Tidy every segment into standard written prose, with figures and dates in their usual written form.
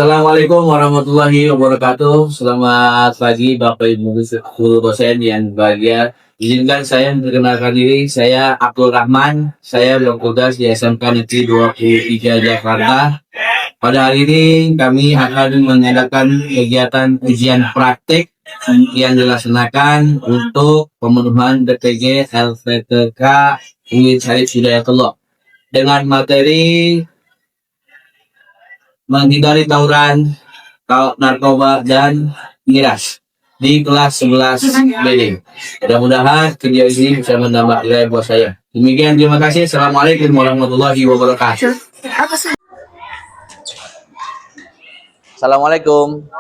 Assalamualaikum warahmatullahi wabarakatuh. Selamat pagi Bapak Ibu guru dosen yang berbahagia. Izinkan saya memperkenalkan diri. Saya Abdul Rahman. Saya bertugas di SMK Negeri 23 Jakarta. Pada hari ini kami akan mengadakan kegiatan ujian praktik yang dilaksanakan untuk pemenuhan DPG LPTK Uin Syarif Hidayatullah dengan materi menghindari tawuran, narkoba, dan miras di kelas 11 BD. Mudah-mudahan video ini bisa menambah nilai buat saya. Demikian, terima kasih. Assalamualaikum warahmatullahi wabarakatuh. Assalamualaikum.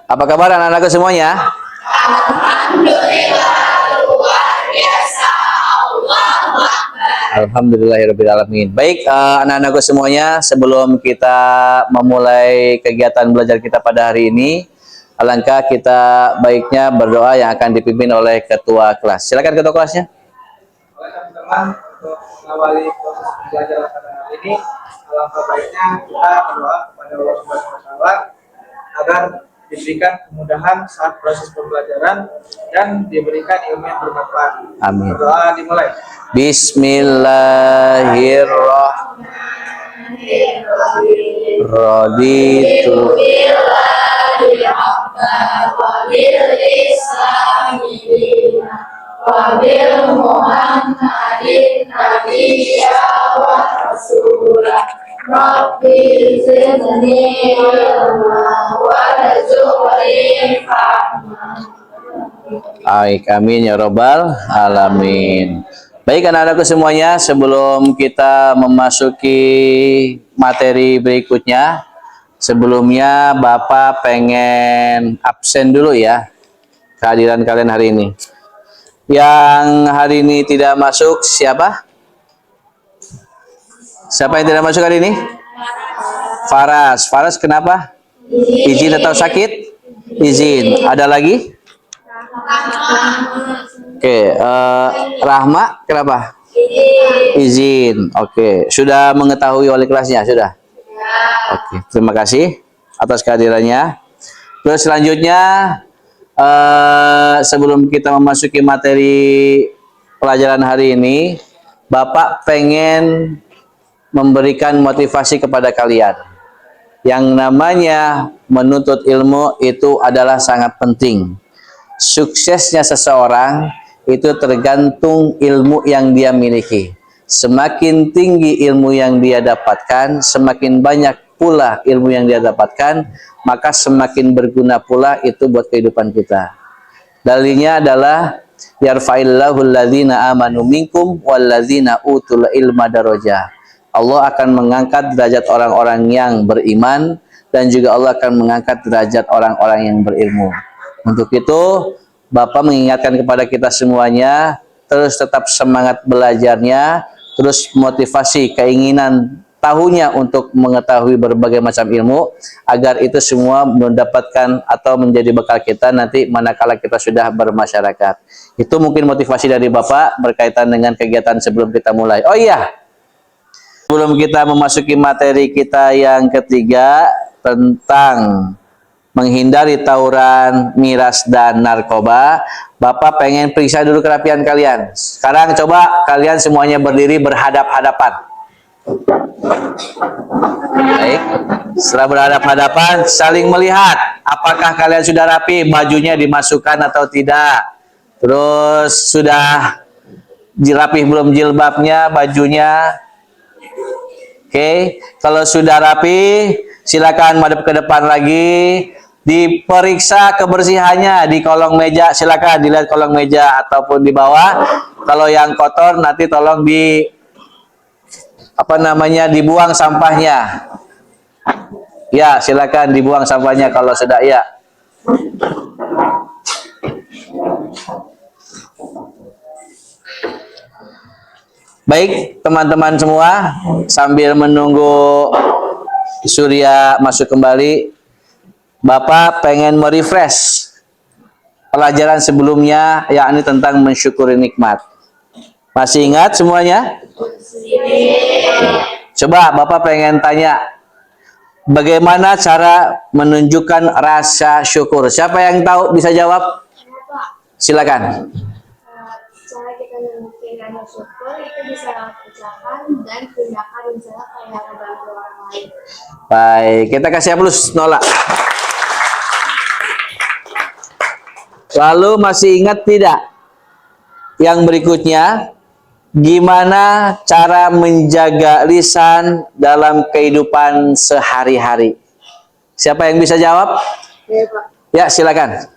Apa kabar anak-anakku semuanya? Alhamdulillah, luar biasa. Allahu Akbar. Alhamdulillahirrahmanirrahim. Baik, anak-anakku semuanya, sebelum kita memulai kegiatan belajar kita pada hari ini, alangkah kita baiknya berdoa yang akan dipimpin oleh ketua kelas. Silakan ketua kelasnya. Oleh teman-teman, untuk mengawali proses pembelajaran pada hari ini, alangkah baiknya kita berdoa kepada Allah Subhanahu wa Ta'ala agar diberikan kemudahan saat proses pembelajaran dan diberikan ilmu yang bermanfaat. Amin. Berdoa dimulai. Bismillahirrahmanirrahim. Raditu Wabil Muhammadin Nabiyya wa Rasulah Rabbi zidni ilma warzuqni fahma. Baik, amin ya robbal alamin. Baik anak-anakku semuanya, sebelum kita memasuki materi berikutnya, sebelumnya Bapak pengen absen dulu ya kehadiran kalian hari ini. Yang hari ini tidak masuk siapa? Siapa yang tidak masuk hari ini? Faras. Faras kenapa? Izin atau sakit? Izin. Ada lagi? Oke, Rahma kenapa? Izin. Oke, sudah mengetahui oleh kelasnya sudah. Oke, terima kasih atas kehadirannya. Terus selanjutnya, sebelum kita memasuki materi pelajaran hari ini, Bapak pengen memberikan motivasi kepada kalian. Yang namanya menuntut ilmu itu adalah sangat penting. Suksesnya seseorang itu tergantung ilmu yang dia miliki. Semakin tinggi ilmu yang dia dapatkan, semakin banyak pula ilmu yang dia dapatkan, maka semakin berguna pula itu buat kehidupan kita. Dalilnya adalah yarfa'illahu alladzina amanu minkum walladzina utul ilma darajah. Allah akan mengangkat derajat orang-orang yang beriman dan juga Allah akan mengangkat derajat orang-orang yang berilmu. Untuk itu, Bapak mengingatkan kepada kita semuanya, terus tetap semangat belajarnya, terus motivasi, keinginan tahunya untuk mengetahui berbagai macam ilmu, agar itu semua mendapatkan atau menjadi bekal kita nanti manakala kita sudah bermasyarakat. Itu mungkin motivasi dari Bapak berkaitan dengan kegiatan sebelum kita mulai. Oh iya, sebelum kita memasuki materi kita yang ketiga tentang menghindari tawuran, miras, dan narkoba, Bapak pengen periksa dulu kerapian kalian. Sekarang coba kalian semuanya berdiri berhadap-hadapan. Baik, setelah berhadap-hadapan, saling melihat apakah kalian sudah rapi, bajunya dimasukkan atau tidak. Terus sudah rapi belum jilbabnya, bajunya. Oke, kalau sudah rapi, silakan madep ke depan lagi. Diperiksa kebersihannya di kolong meja, silakan dilihat kolong meja ataupun di bawah. Kalau yang kotor nanti tolong dibuang sampahnya. Ya, silakan dibuang sampahnya kalau sudah ya. Baik, teman-teman semua, sambil menunggu Surya masuk kembali, Bapak pengen merefresh pelajaran sebelumnya, yakni tentang mensyukuri nikmat. Masih ingat semuanya? Coba Bapak pengen tanya, bagaimana cara menunjukkan rasa syukur? Siapa yang tahu bisa jawab? Silakan. Cara kita menunjukkan rasa syukur itu bisa lewat ucapan dan tindakan, misalnya kayak membantu orang lain. Baik, kita kasih aplaus nolak. Lalu masih ingat tidak yang berikutnya? Gimana cara menjaga lisan dalam kehidupan sehari-hari? Siapa yang bisa jawab? Ya, Pak. Ya, silakan.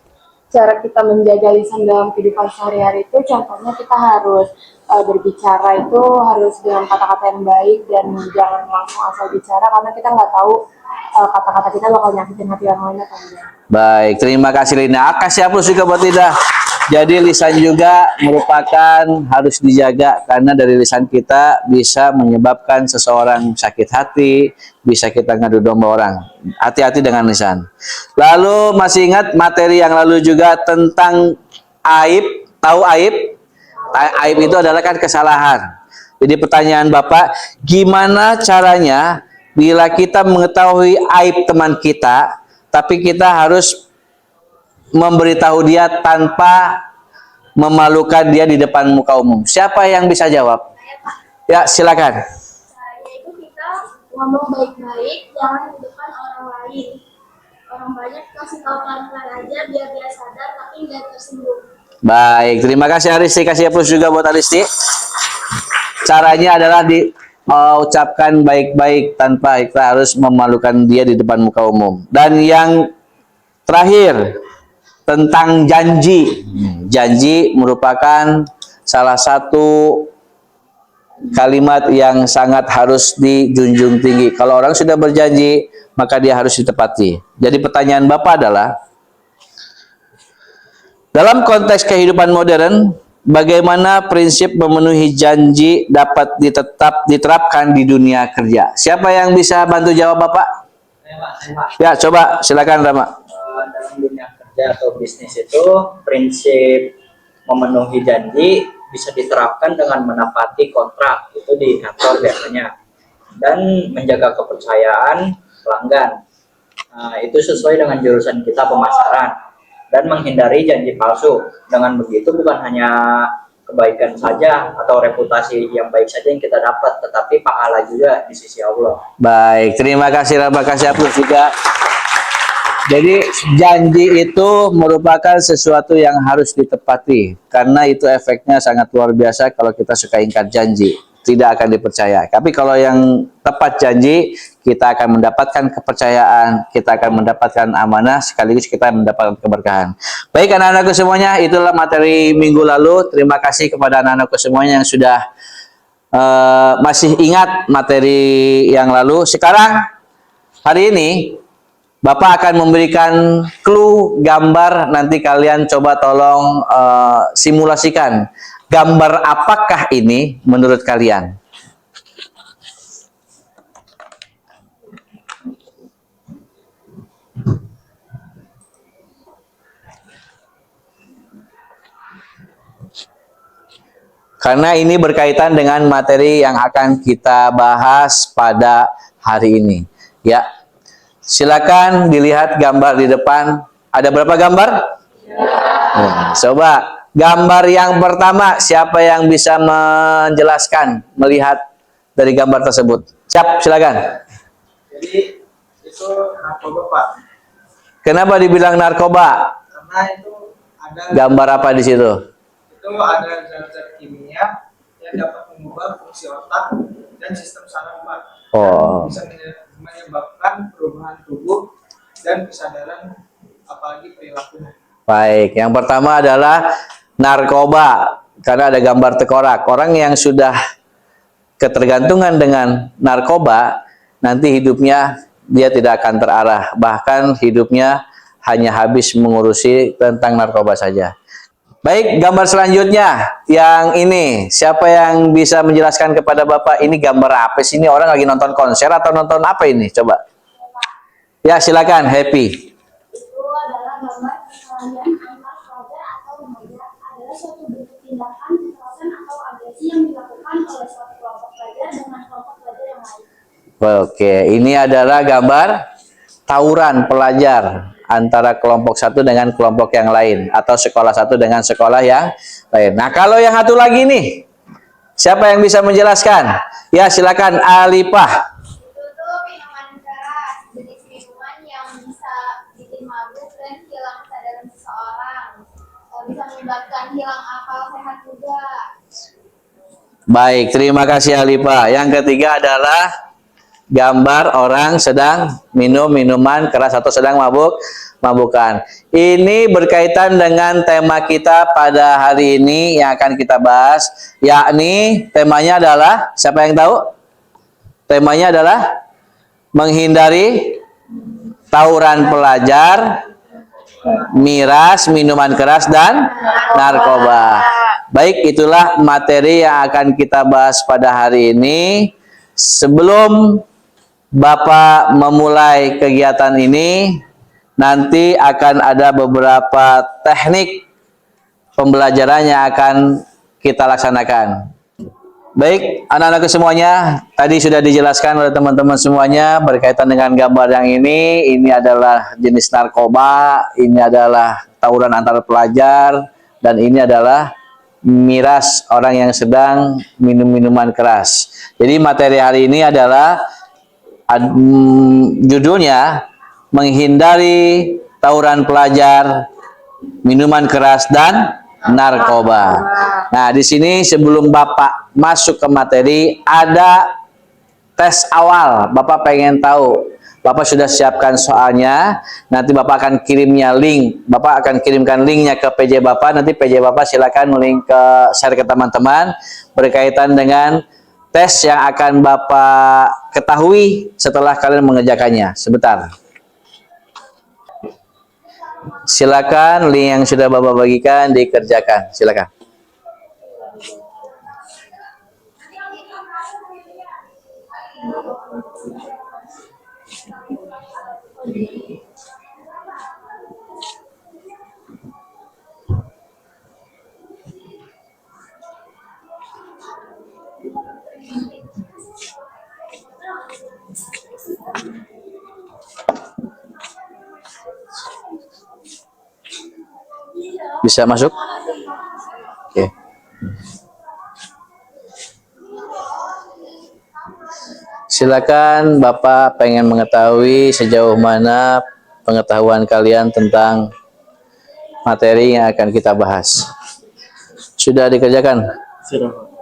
Cara kita menjaga lisan dalam kehidupan sehari-hari itu contohnya kita harus berbicara itu harus dengan kata-kata yang baik dan jangan langsung asal bicara karena kita nggak tahu kata-kata kita bakal nyakitin hati orang lain atau enggak. Baik, terima kasih Lina. Kasih aplaus juga buat Ida. Jadi lisan juga merupakan harus dijaga karena dari lisan kita bisa menyebabkan seseorang sakit hati, bisa kita ngadu domba orang. Hati-hati dengan lisan. Lalu masih ingat materi yang lalu juga tentang aib, tahu aib? Aib itu adalah kan kesalahan. Jadi pertanyaan Bapak, gimana caranya bila kita mengetahui aib teman kita, tapi kita harus memberitahu dia tanpa memalukan dia di depan muka umum? Siapa yang bisa jawab? Ya, silakan. Caranya itu kita ngomong baik-baik, jangan di depan orang lain. Orang banyak kasih tahu pelan-pelan aja biar dia sadar tapi nggak tersinggung. Baik, terima kasih Aristi. Kasih aplaus juga buat Aristi. Caranya adalah ucapkan baik-baik tanpa kita harus memalukan dia di depan muka umum. Dan yang terakhir, tentang janji. Janji merupakan salah satu kalimat yang sangat harus dijunjung tinggi. Kalau orang sudah berjanji, maka dia harus ditepati. Jadi pertanyaan Bapak adalah, dalam konteks kehidupan modern, bagaimana prinsip memenuhi janji dapat diterapkan di dunia kerja? Siapa yang bisa bantu jawab Bapak? Ya, coba silakan Rama. Dalam dunia kerja atau bisnis itu prinsip memenuhi janji bisa diterapkan dengan menepati kontrak itu di kantor biasanya dan menjaga kepercayaan pelanggan. Nah, itu sesuai dengan jurusan kita pemasaran dan menghindari janji palsu. Dengan begitu bukan hanya kebaikan saja atau reputasi yang baik saja yang kita dapat, tetapi pahala juga di sisi Allah. Baik, terima kasih Rama, kasih aplaus juga. Jadi janji itu merupakan sesuatu yang harus ditepati karena itu efeknya sangat luar biasa. Kalau kita suka ingkar janji tidak akan dipercaya, tapi kalau yang tepat janji kita akan mendapatkan kepercayaan, kita akan mendapatkan amanah, sekaligus kita mendapatkan keberkahan. Baik anak-anakku semuanya, itulah materi minggu lalu. Terima kasih kepada anak-anakku semuanya yang sudah masih ingat materi yang lalu. Sekarang hari ini Bapak akan memberikan clue gambar, nanti kalian coba tolong simulasikan. Gambar apakah ini menurut kalian? Karena ini berkaitan dengan materi yang akan kita bahas pada hari ini. Ya. Silakan dilihat gambar di depan. Ada berapa gambar? Ya. Coba gambar yang pertama, siapa yang bisa menjelaskan, melihat dari gambar tersebut? Siap, silakan. Jadi itu narkoba, Pak. Kenapa dibilang narkoba? Karena itu ada Gambar apa di situ? itu ada zat-zat kimia yang dapat mengubah fungsi otak dan sistem saraf, Pak. Oh. Bisa menyebabkan perubahan tubuh dan kesadaran, apalagi perilaku. Baik, yang pertama adalah narkoba, karena ada gambar tengkorak. Orang yang sudah ketergantungan dengan narkoba, nanti hidupnya dia tidak akan terarah, bahkan hidupnya hanya habis mengurusi tentang narkoba saja. Baik, gambar selanjutnya yang ini, siapa yang bisa menjelaskan kepada Bapak ini gambar apa sih? Ini orang lagi nonton konser atau nonton apa ini? Coba. Ya, silakan, Happy. Itu adalah gambar kesalahan antar keluarga tindakan kekerasan atau agresi yang dilakukan oleh suatu kelompok pelajar dengan kelompok pelajar yang lain. Oke, ini adalah gambar tawuran pelajar antara kelompok satu dengan kelompok yang lain atau sekolah satu dengan sekolah yang lain. Nah, kalau yang satu lagi nih, siapa yang bisa menjelaskan? Ya, silakan Alipah. Itu tuh minuman keras, jenis minuman yang bisa bikin mabuk dan hilang kesadaran seseorang. Bisa menyebabkan hilang akal sehat juga. Baik, terima kasih Alipah. Yang ketiga adalah gambar orang sedang minum minuman keras atau sedang mabukan. Ini berkaitan dengan tema kita pada hari ini yang akan kita bahas, yakni temanya adalah, siapa yang tahu? Temanya adalah menghindari tawuran pelajar, miras, minuman keras, dan narkoba. Baik, itulah materi yang akan kita bahas pada hari ini. Sebelum Bapak memulai kegiatan ini, nanti akan ada beberapa teknik pembelajaran yang akan kita laksanakan. Baik, anak-anakku semuanya, tadi sudah dijelaskan oleh teman-teman semuanya berkaitan dengan gambar yang ini. Ini adalah jenis narkoba, ini adalah tawuran antar pelajar, dan ini adalah miras, orang yang sedang minum minuman keras. Jadi materi hari ini adalah judulnya menghindari tawuran pelajar, minuman keras, dan narkoba. Nah, di sini sebelum Bapak masuk ke materi, ada tes awal. Bapak pengen tahu. Bapak sudah siapkan soalnya. Nanti Bapak akan kirimnya link. Bapak akan kirimkan linknya ke PJ Bapak. Nanti PJ Bapak silakan link share ke teman-teman berkaitan dengan tes yang akan Bapak ketahui setelah kalian mengerjakannya. Sebentar. Silakan link yang sudah Bapak bagikan dikerjakan. Silakan. Bisa masuk? Oke. Silakan, Bapak pengen mengetahui sejauh mana pengetahuan kalian tentang materi yang akan kita bahas. Sudah dikerjakan? Sudah.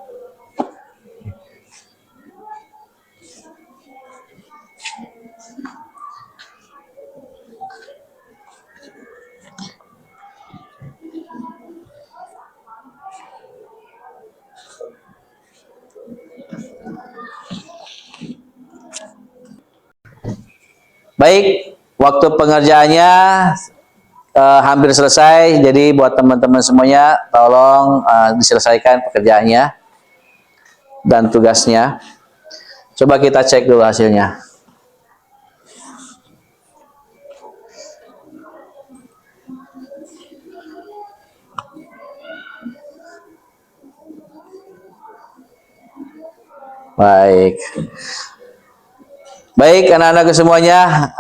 Baik, waktu pengerjaannya hampir selesai. Jadi buat teman-teman semuanya, tolong diselesaikan pekerjaannya dan tugasnya. Coba kita cek dulu hasilnya. Baik. Baik, anak-anak semuanya,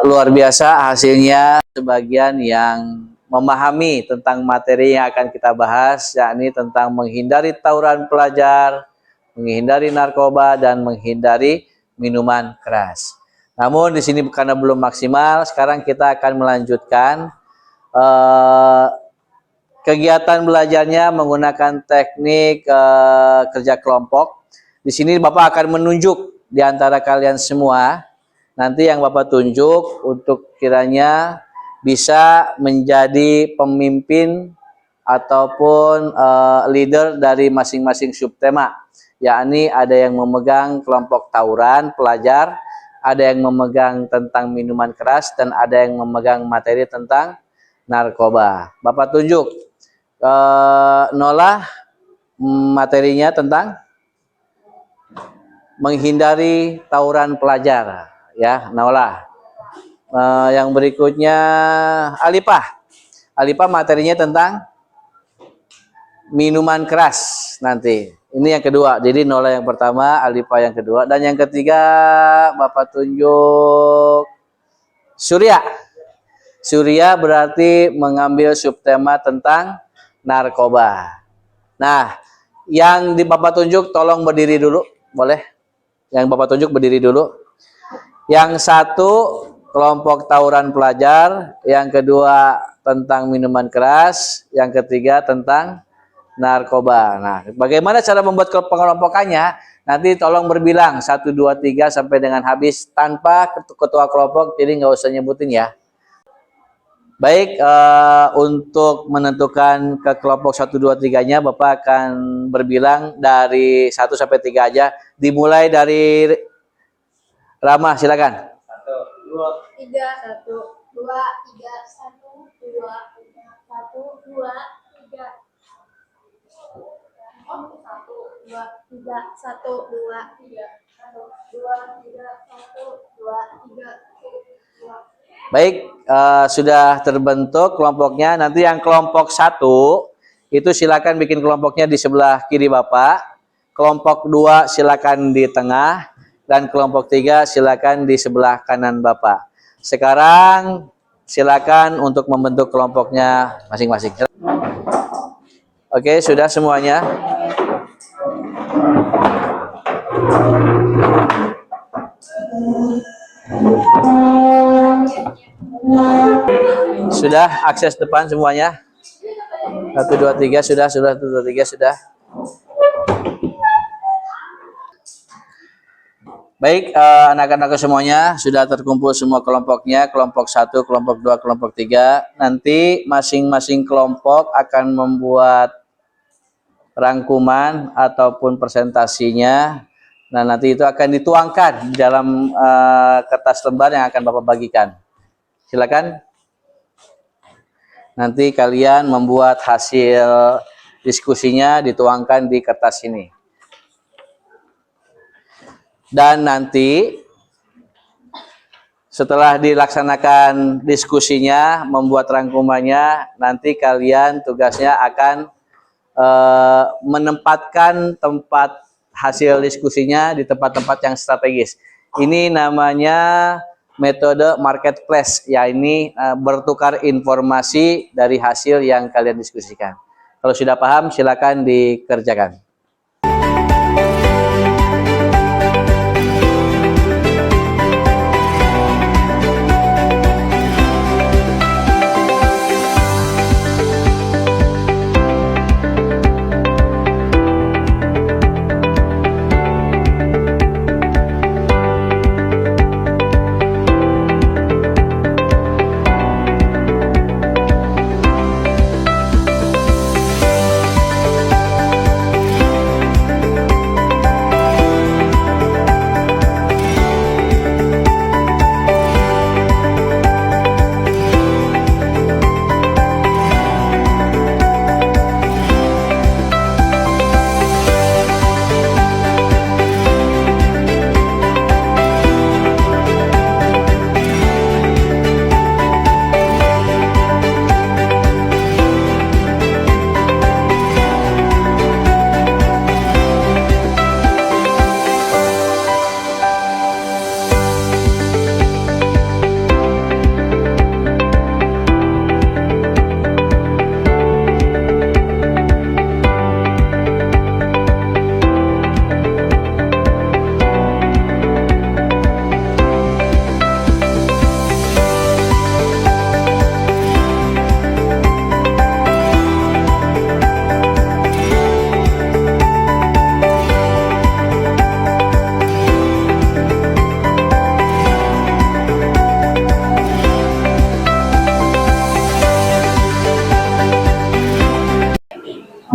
luar biasa hasilnya. Sebagian yang memahami tentang materi yang akan kita bahas, yakni tentang menghindari tawuran pelajar, menghindari narkoba, dan menghindari minuman keras. Namun di sini karena belum maksimal, sekarang kita akan melanjutkan kegiatan belajarnya menggunakan teknik kerja kelompok. Di sini Bapak akan menunjuk di antara kalian semua, nanti yang Bapak tunjuk untuk kiranya bisa menjadi pemimpin ataupun leader dari masing-masing subtema, yakni ada yang memegang kelompok tawuran pelajar, ada yang memegang tentang minuman keras, dan ada yang memegang materi tentang narkoba. Bapak tunjuk Nola materinya tentang menghindari tawuran pelajar, ya, Naula. Yang berikutnya Alipah. Alipah materinya tentang minuman keras nanti. Ini yang kedua. Jadi Nola yang pertama, Alifa yang kedua, dan yang ketiga Bapak tunjuk Surya. Surya berarti mengambil subtema tentang narkoba. Nah, yang di Bapak tunjuk tolong berdiri dulu, boleh? Yang Bapak tunjuk berdiri dulu. Yang satu kelompok tawuran pelajar, yang kedua tentang minuman keras, yang ketiga tentang narkoba. Nah, bagaimana cara membuat pengelompokannya? Nanti tolong berbilang 1, 2, 3 sampai dengan habis tanpa ketua kelompok, jadi nggak usah nyebutin ya. Baik, untuk menentukan ke kelompok 1, 2, 3-nya, Bapak akan berbilang dari 1 sampai 3 aja. Dimulai dari Rama, silakan. 1, 2, 3, 1, 2, 3, 1, 2, 3. Oh, 1, 2, 3, 1, 2, 3. 1, 2, 3, 1, 2, 3. Baik, sudah terbentuk kelompoknya. Nanti yang kelompok 1 itu silakan bikin kelompoknya di sebelah kiri Bapak. Kelompok 2 silakan di tengah, dan kelompok 3 silakan di sebelah kanan Bapak. Sekarang silakan untuk membentuk kelompoknya masing-masing. Oke, sudah semuanya. Sudah akses depan semuanya. 1, 2, 3 sudah 1, 2, 3 sudah. Baik, anak-anak semuanya sudah terkumpul semua kelompoknya, kelompok 1, kelompok 2, kelompok 3. Nanti masing-masing kelompok akan membuat rangkuman ataupun presentasinya. Nah, nanti itu akan dituangkan di dalam kertas lembar yang akan Bapak bagikan. Silakan. Nanti kalian membuat hasil diskusinya dituangkan di kertas ini. Dan nanti setelah dilaksanakan diskusinya, membuat rangkumannya, nanti kalian tugasnya akan menempatkan tempat hasil diskusinya di tempat-tempat yang strategis. Ini namanya metode marketplace, ya, ini bertukar informasi dari hasil yang kalian diskusikan. Kalau sudah paham, silakan dikerjakan.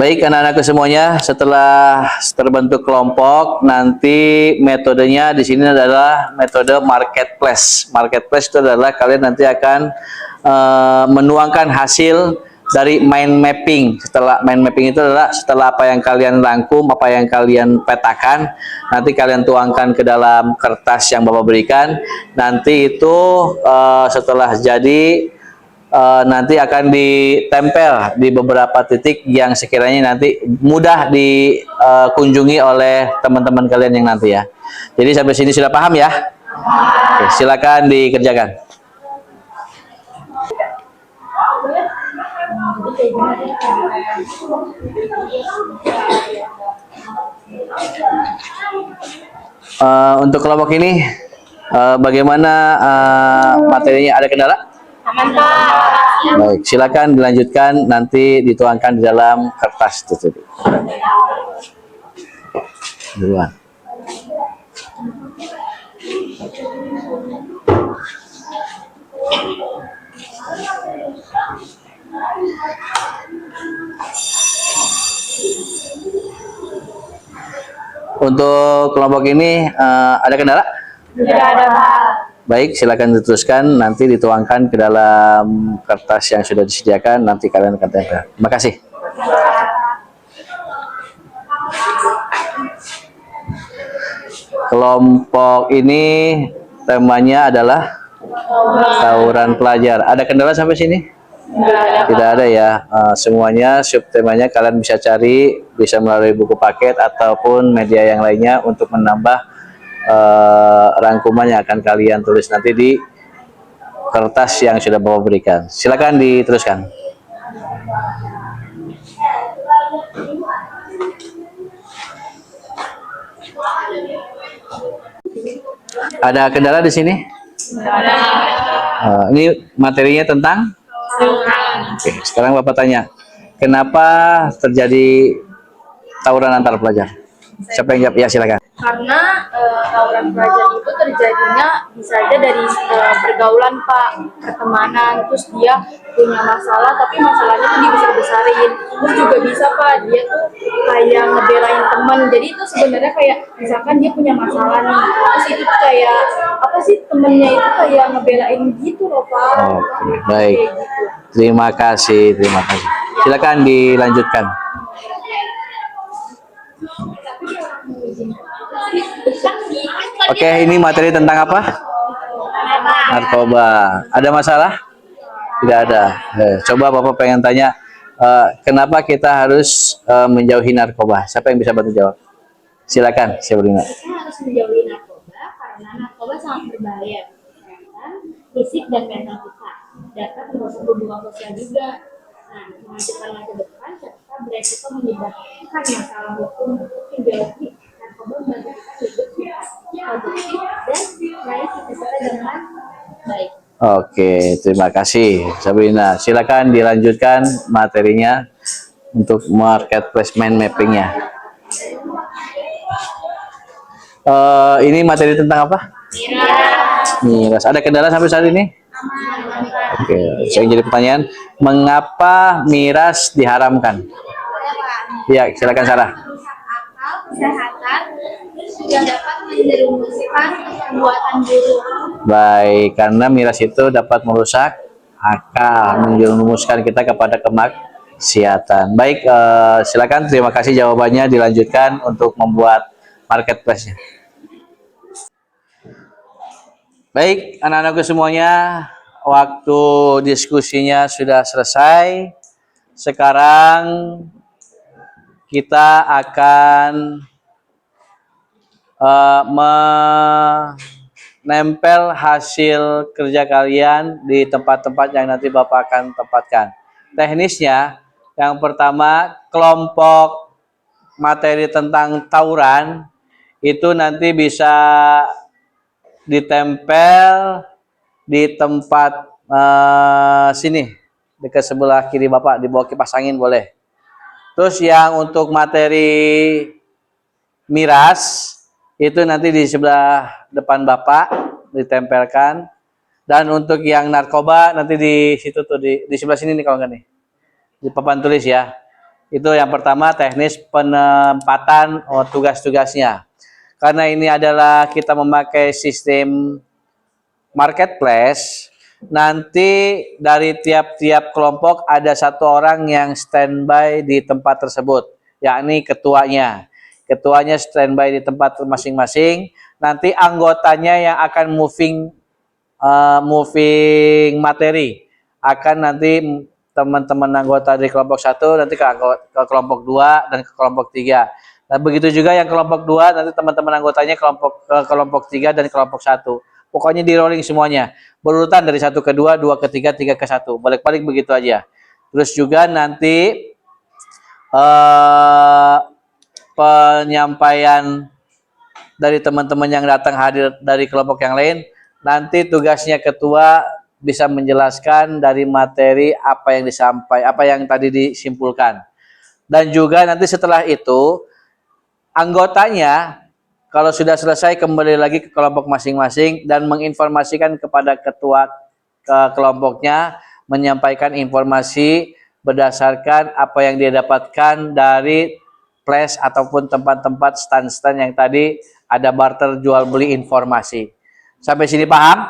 Baik anak-anakku semuanya, setelah terbentuk kelompok, nanti metodenya di sini adalah metode marketplace. Marketplace itu adalah kalian nanti akan menuangkan hasil dari mind mapping. Setelah mind mapping itu adalah setelah apa yang kalian rangkum, apa yang kalian petakan, nanti kalian tuangkan ke dalam kertas yang Bapak berikan. Nanti itu setelah jadi nanti akan ditempel di beberapa titik yang sekiranya nanti mudah dikunjungi oleh teman-teman kalian yang nanti ya. Jadi sampai sini sudah paham ya? Oke, silakan dikerjakan. Untuk kelompok ini bagaimana materinya, ada kendala? Aman Pak. Baik, silakan dilanjutkan, nanti dituangkan di dalam kertas tersebut. Duluan. Untuk kelompok ini ada kendala? Tidak ada Pak. Baik, silakan diteruskan, nanti dituangkan ke dalam kertas yang sudah disediakan, nanti kalian akan tempel. Terima kasih. Kelompok ini temanya adalah tawuran pelajar. Ada kendala sampai sini? Tidak ada ya. Semuanya subtemanya kalian bisa cari, bisa melalui buku paket ataupun media yang lainnya untuk menambah rangkuman yang akan kalian tulis nanti di kertas yang sudah Bapak berikan. Silakan diteruskan. Ada kendala di sini? Ini materinya tentang? Oke, sekarang Bapak tanya, kenapa terjadi tawuran antar pelajar? Siapa yang jawab? Ya, silakan. Karena tawuran pelajar itu terjadinya bisa aja dari pergaulan Pak, pertemanan, terus dia punya masalah tapi masalahnya tuh dibesar-besarin. Terus juga bisa Pak, dia tuh kayak ngebelain teman. Jadi itu sebenarnya kayak misalkan dia punya masalah nih, terus itu tuh kayak apa sih, temennya itu kayak ngebelain gitu loh Pak. Oke, baik. Kayak gitu. Terima kasih, terima kasih. Silakan dilanjutkan. Oke, ini materi tentang apa? Narkoba. Ada masalah? Tidak ada. Coba Bapak pengen tanya, kenapa kita harus menjauhi narkoba? Siapa yang bisa bantu jawab? Silakan, Sabrina. Kita harus menjauhi narkoba karena narkoba sangat berbahaya bagi kesehatan fisik dan mental kita. Dapat merusak hubungan sosial juga. Nah, mengajukan ke depan serta beresiko menyebabkan masalah hukum untuk menjauhi narkoba membantu kita hidup produktif dan meraih cita-cita dengan baik. Oke, terima kasih Sabrina. Silakan dilanjutkan materinya untuk marketplace mind mappingnya. Ini materi tentang apa? Miras. Ada kendala sampai saat ini? Oke, saya jadi pertanyaan, mengapa miras diharamkan? Ya, silakan Sarah. Merusak akal, kesehatan, terus juga dapat menjerumuskan perbuatan buruk. Baik, karena miras itu dapat merusak akal, menjerumuskan kita kepada kemaksiatan. Baik, silakan, terima kasih jawabannya, dilanjutkan untuk membuat marketplace-nya. Baik, anak-anakku semuanya, waktu diskusinya sudah selesai. Sekarang kita akan menempel hasil kerja kalian di tempat-tempat yang nanti Bapak akan tempatkan. Teknisnya, yang pertama, kelompok materi tentang tawuran itu nanti bisa ditempel di tempat sini, dekat sebelah kiri Bapak, di bawah kipas angin boleh. Terus yang untuk materi miras itu nanti di sebelah depan Bapak ditempelkan, dan untuk yang narkoba nanti di situ tuh, di sebelah sini nih kalau nggak nih, di papan tulis ya. Itu yang pertama, teknis penempatan tugas-tugasnya. Karena ini adalah kita memakai sistem marketplace, nanti dari tiap-tiap kelompok ada satu orang yang standby di tempat tersebut, yakni ketuanya. Ketuanya standby di tempat masing-masing. Nanti anggotanya yang akan moving materi akan nanti teman-teman anggota dari kelompok 1 nanti ke kelompok 2 dan ke kelompok 3. Nah, begitu juga yang kelompok 2 nanti teman-teman anggotanya ke kelompok 3 dan kelompok 1. Pokoknya di rolling semuanya. Berurutan dari 1 ke 2, 2 ke 3, 3 ke 1. Balik-balik begitu aja. Terus juga nanti penyampaian dari teman-teman yang datang hadir dari kelompok yang lain, nanti tugasnya ketua bisa menjelaskan dari materi apa yang tadi disimpulkan. Dan juga nanti setelah itu anggotanya kalau sudah selesai kembali lagi ke kelompok masing-masing dan menginformasikan kepada ketua kelompoknya, menyampaikan informasi berdasarkan apa yang dia dapatkan dari flash ataupun tempat-tempat stand-stand yang tadi ada barter jual beli informasi. Sampai sini paham?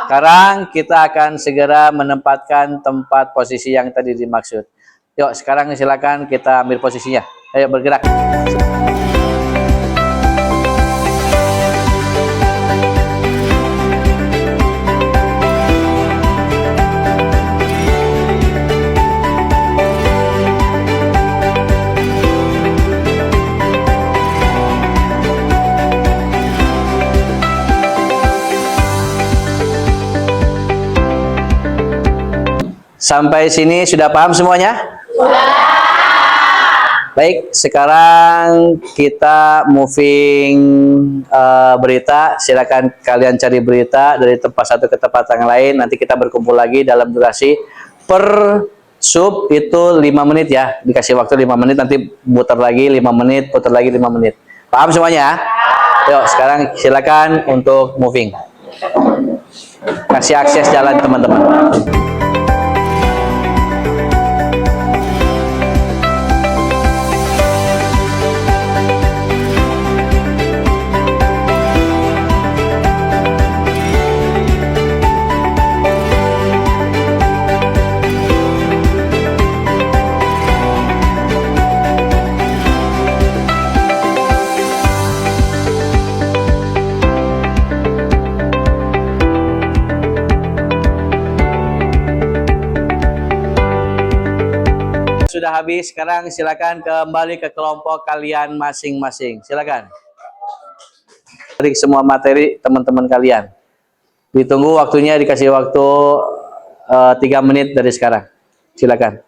Sekarang kita akan segera menempatkan tempat posisi yang tadi dimaksud. Yuk, sekarang silakan kita ambil posisinya. Ayo bergerak. Sampai sini sudah paham semuanya? Baik, sekarang kita moving berita. Silakan kalian cari berita dari tempat satu ke tempat yang lain. Nanti kita berkumpul lagi dalam durasi per sub itu 5 menit ya. Dikasih waktu 5 menit, nanti putar lagi 5 menit, putar lagi 5 menit. Paham semuanya? Yuk, sekarang silakan untuk moving. Kasih akses jalan teman-teman. Sudah habis, sekarang silakan kembali ke kelompok kalian masing-masing. Silakan. Beri semua materi teman-teman kalian. Ditunggu waktunya, dikasih waktu 3 menit dari sekarang. Silakan.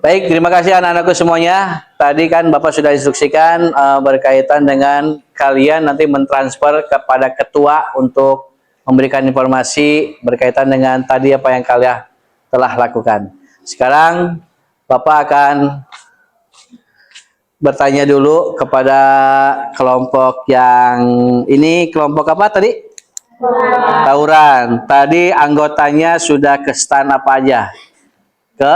Baik, terima kasih anak-anakku semuanya. Tadi kan Bapak sudah instruksikan berkaitan dengan kalian nanti mentransfer kepada ketua untuk memberikan informasi berkaitan dengan tadi apa yang kalian telah lakukan. Sekarang Bapak akan bertanya dulu kepada kelompok yang ini. Kelompok apa tadi? Tawuran. Tadi anggotanya sudah ke stand apa aja? Ke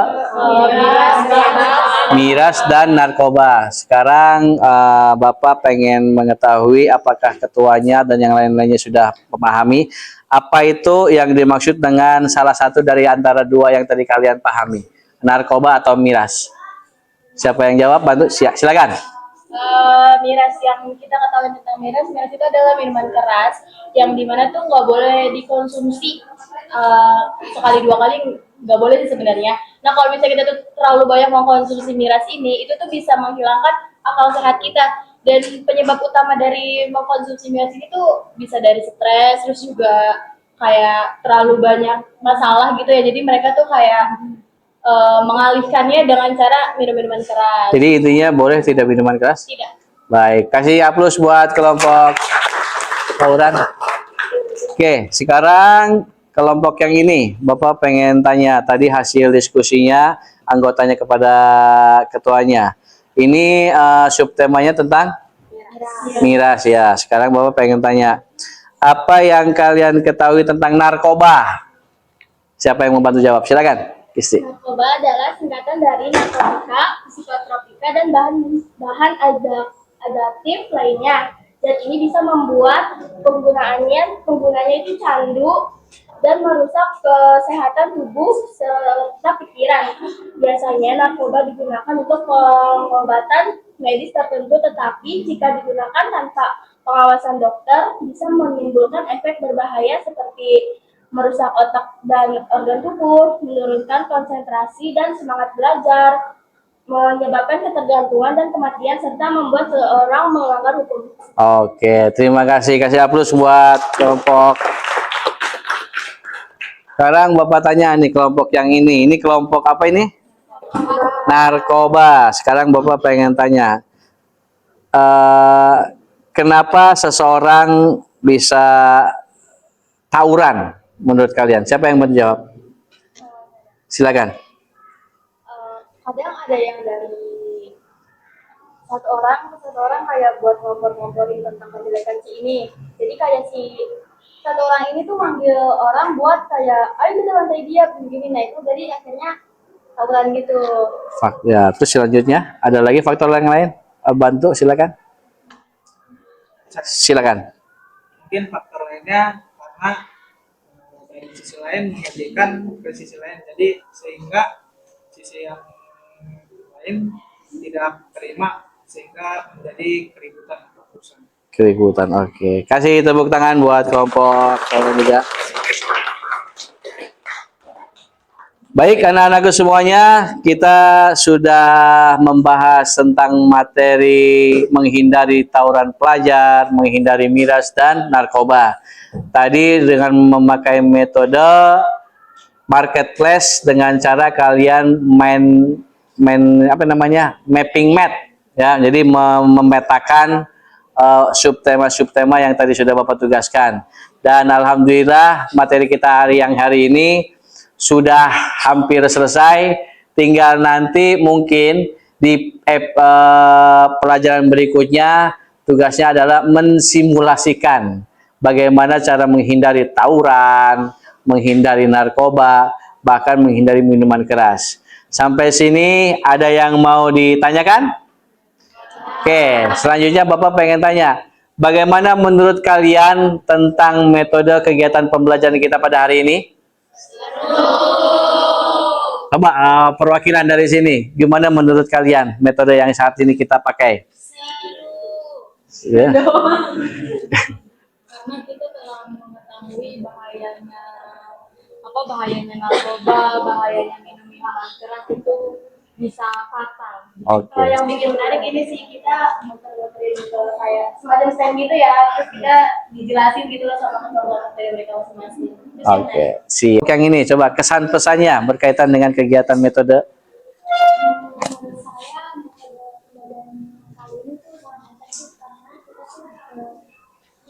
miras dan narkoba. Sekarang Bapak pengen mengetahui apakah ketuanya dan yang lain-lainnya sudah memahami apa itu yang dimaksud dengan salah satu dari antara dua yang tadi kalian pahami, narkoba atau miras. Siapa yang jawab? Bantu, silakan. Miras, yang kita ketahui tentang miras itu adalah minuman keras yang dimana tuh nggak boleh dikonsumsi sekali 2 kali, nggak boleh sih sebenarnya. Nah, kalau misalnya kita tuh terlalu banyak mengkonsumsi miras ini, itu tuh bisa menghilangkan akal sehat kita. Dan penyebab utama dari mengkonsumsi miras ini tuh bisa dari stres, terus juga kayak terlalu banyak masalah gitu ya. Jadi mereka tuh kayak mengalihkannya dengan cara minum minuman keras. Jadi intinya boleh tidak minuman keras? Tidak. Baik, kasih aplaus buat kelompok tawuran. Oke, sekarang kelompok yang ini, Bapak pengen tanya tadi hasil diskusinya anggotanya kepada ketuanya. Ini subtemanya tentang miras ya. Sekarang Bapak pengen tanya, apa yang kalian ketahui tentang narkoba? Siapa yang membantu jawab? Silakan, Isti. Narkoba adalah singkatan dari narkotika, psikotropika, dan bahan adaptif lainnya. Dan ini bisa membuat penggunanya itu candu dan merusak kesehatan tubuh serta pikiran. Biasanya narkoba digunakan untuk pengobatan medis tertentu, tetapi jika digunakan tanpa pengawasan dokter bisa menimbulkan efek berbahaya seperti merusak otak dan organ tubuh, menurunkan konsentrasi dan semangat belajar, menyebabkan ketergantungan dan kematian, serta membuat seseorang melanggar hukum. Oke, terima kasih. Kasih aplaus buat kelompok. Sekarang Bapak tanya nih kelompok yang ini. Ini kelompok apa ini? Narkoba. Sekarang Bapak pengen tanya. Kenapa seseorang bisa tawuran menurut kalian? Siapa yang menjawab? Silakan. Kadang ada yang dari satu orang kayak buat ngompor-ngomporin tentang kejelekan si ini. Jadi kayak si satu orang ini tuh manggil orang buat kayak, ayo kita bantai dia begini. Nah itu jadi akhirnya tawuran gitu. Ya, terus selanjutnya ada lagi faktor yang lain? Bantu, silakan. Silakan. Mungkin faktor lainnya karena dari sisi lain mengajukan ke sisi lain, jadi sehingga sisi yang lain tidak terima sehingga menjadi keributan atau kerusuhan. Keributan, oke. Kasih tepuk tangan buat kelompok juga. Baik, anak-anakku semuanya, kita sudah membahas tentang materi menghindari tawuran pelajar, menghindari miras dan narkoba. Tadi dengan memakai metode marketplace dengan cara kalian mapping mat, ya. Jadi memetakan subtema-subtema yang tadi sudah Bapak tugaskan. Dan alhamdulillah materi kita hari ini sudah hampir selesai. Tinggal nanti mungkin di pelajaran berikutnya tugasnya adalah mensimulasikan bagaimana cara menghindari tawuran, menghindari narkoba, bahkan menghindari minuman keras. Sampai sini ada yang mau ditanyakan? Oke, selanjutnya Bapak pengen tanya, bagaimana menurut kalian tentang metode kegiatan pembelajaran kita pada hari ini? Coba perwakilan dari sini, gimana menurut kalian metode yang saat ini kita pakai? Ya. Karena kita telah mengetahui bahayanya narkoba, bahayanya minum minuman keras itu bisa fatal. Oke. Kalau yang bikin menarik ini sih kita muter-muterin kayak semacam stand gitu ya, terus kita dijelasin gitu loh sama kelompok dari mereka masing-masing. Oke, siap. Yang ini coba kesan pesannya berkaitan dengan kegiatan metode. Saya kali ini tuh sangat efektif karena kita tuh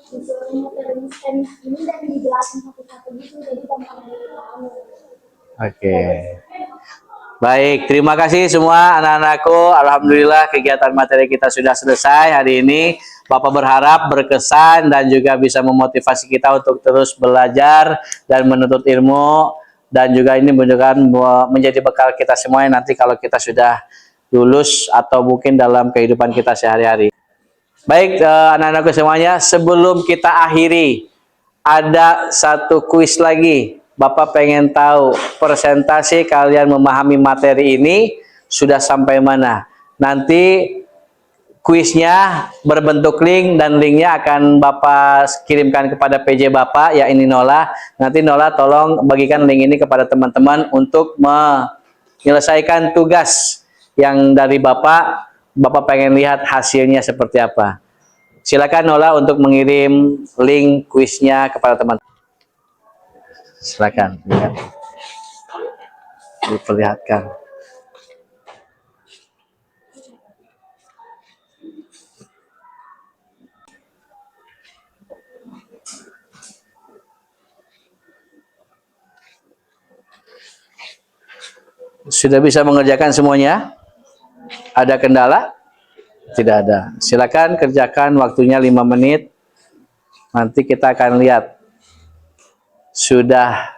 disuruh muterin stand ini dan dijelasin satu-satu gitu, jadi gampang dipahami. Oke. Baik, terima kasih semua anak-anakku. Alhamdulillah kegiatan materi kita sudah selesai hari ini. Bapak berharap berkesan dan juga bisa memotivasi kita untuk terus belajar dan menuntut ilmu. Dan juga ini menjadi bekal kita semuanya nanti kalau kita sudah lulus atau mungkin dalam kehidupan kita sehari-hari. Baik, anak-anakku semuanya, sebelum kita akhiri, ada satu kuis lagi. Bapak pengen tahu persentase kalian memahami materi ini sudah sampai mana. Nanti kuisnya berbentuk link dan linknya akan Bapak kirimkan kepada PJ Bapak, ya ini Nola. Nanti Nola tolong bagikan link ini kepada teman-teman untuk menyelesaikan tugas yang dari Bapak. Bapak pengen lihat hasilnya seperti apa. Silakan Nola untuk mengirim link kuisnya kepada teman-teman. Silakan, lihat. Diperlihatkan. Sudah bisa mengerjakan semuanya? Ada kendala? Tidak ada. Silakan kerjakan, waktunya 5 menit. Nanti kita akan lihat. Sudah.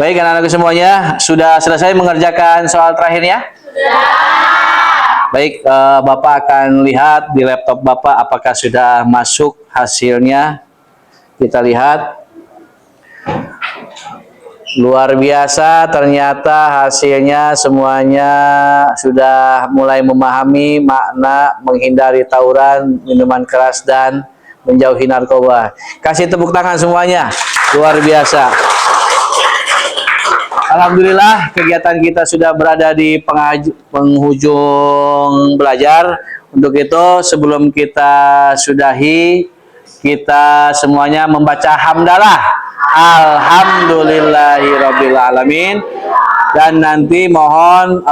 Baik anak-anakku semuanya, sudah selesai mengerjakan soal terakhirnya? Sudah. Baik, Bapak akan lihat di laptop Bapak apakah sudah masuk hasilnya. Kita lihat. Luar biasa, ternyata hasilnya semuanya sudah mulai memahami makna menghindari tawuran, minuman keras, dan menjauhi narkoba. Kasih tepuk tangan semuanya, luar biasa. Alhamdulillah kegiatan kita sudah berada di penghujung belajar. Untuk itu sebelum kita sudahi, kita semuanya membaca hamdalah. Alhamdulillahirabbil alamin. Dan nanti mohon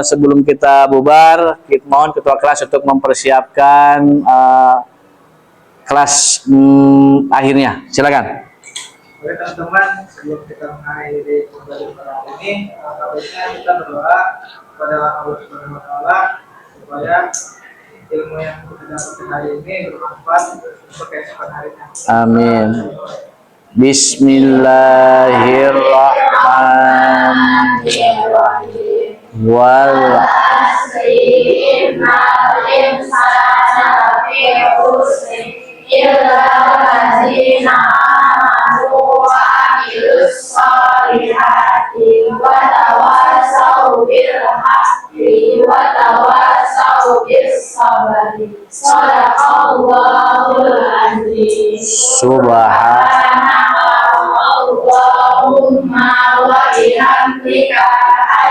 sebelum kita bubar, mohon ketua kelas untuk mempersiapkan kelas akhirnya. Silakan. Oke teman-teman, sebelum kita mengakhiri pembelajaran ini, baiknya kita berdoa kepada Allah Subhanahu Wa Taala supaya ilmu yang kita dapatkan hari ini bermanfaat untuk keesokan harinya. Amin. Bismillahirrahmanirrahim. Wal Allahumma wa bihamdika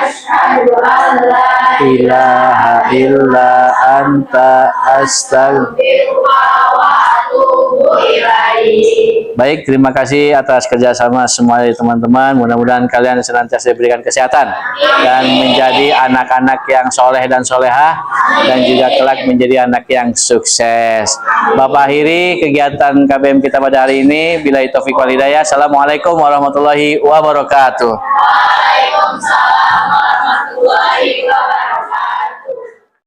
asyhadu an la ilaha illa anta astaghfiruka wa atubu ilaik. Baik, terima kasih atas kerjasama semua teman-teman. Mudah-mudahan kalian senantiasa diberikan kesehatan dan menjadi anak-anak yang soleh dan solehah, dan juga kelak menjadi anak yang sukses. Bapak akhiri kegiatan KBM kita pada hari ini. Billahi taufiq wal hidayah. Assalamualaikum warahmatullahi wabarakatuh. Waalaikumsalam warahmatullahi wabarakatuh.